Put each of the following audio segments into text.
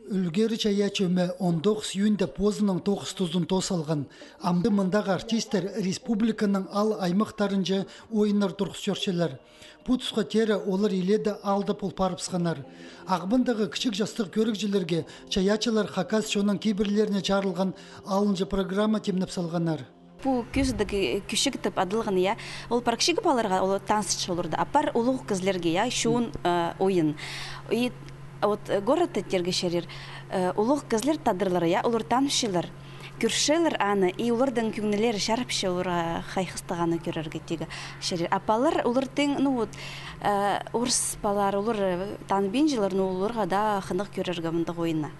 Үлгері чая чөме 19 июньда позының 9-тузын тосалған. Амды мындағы артистер республиканың ал аймақтарынжа ойынар тұрғысчоршылар. Путсқа тері олар иледі алды пұлпарыпсқанар. Ағбындағы кішік жастық көрікжілерге чаячылар хакас шоның кейбірлеріне жарылған алынжы программа темніп салғанар. Bu küzdeki küçük tip adılgan ya, ol parkşik balarga ol tansıç olurdu. Apar uluq kızlarga ya şun oyun. Город терге шерир. Uluq kızlar tadırlar ya, olur tanışırlar. Күршелер аны, и улардан күңнелер шарпшы оларға хайхыстағаны көрерге тегі шерир. Апалар улардың, орыс балар, олар танбенжилар, оларға да қындық көрерге мұндық ойына.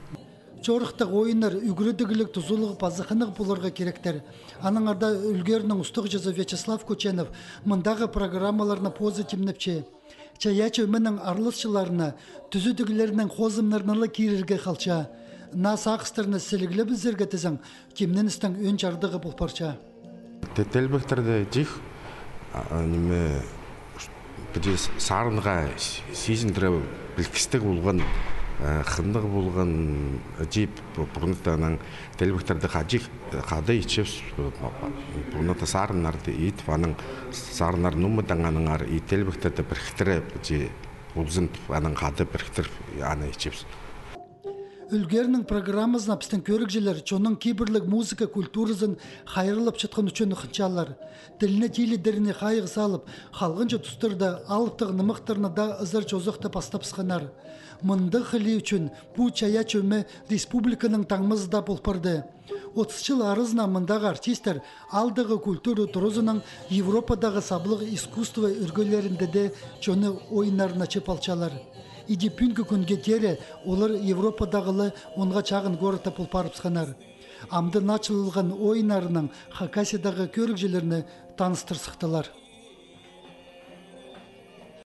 Чорықтық ойынар үгірідігілік тұзулығы пазықынық бұларға керектер. Аның арда үлгерінің ұстық жазы Вячеслав Кученов мұндағы программаларына позитивніпче. Чаячы өмінің арлысшыларына, түзідігілерінің қозымларыналы кейрерге қалча. Нас ақыстарына сілігілі біздерге тізің, кемнен істің өн жардығы бұл парча. Тәтелбектерді жих, сарынға сезіндірі білкістік болған, қындығы болған жип бұрындығынан тәлбектерді қады ичеп бұрындығы сарынларды етіп, аның сарынлар нұмыдаңаның ар тәлбектерді біріктірі ұлзын аның қады біріктіріп аны ичеп. Үлгерінің программасына біздің көрікжелер чоның кейбірлік музыка культурызын қайырылып шытқан үшін ұқынчалар. Тіліне тейледеріне қайығы салып, қалғынша тұстырды алыптығы нымықтарына да ызыр чозықты пастапсқанар. Мұнды қылы үшін бұл чая чөмі республиканың таңмызда болпарды. 30 жыл арызына мұндағы артистер алдығы культуры тұрызының Европадағы саблығы искусство үргелерінде де чоны ойынарына чепалчалар. Иди пүнгі күнге тере олар Европадағылы онға чағын горыта пұлпарыпсқанар. Амды начылылған ойынарының Хакасиядағы көрікжелеріне таныстырсықтылар.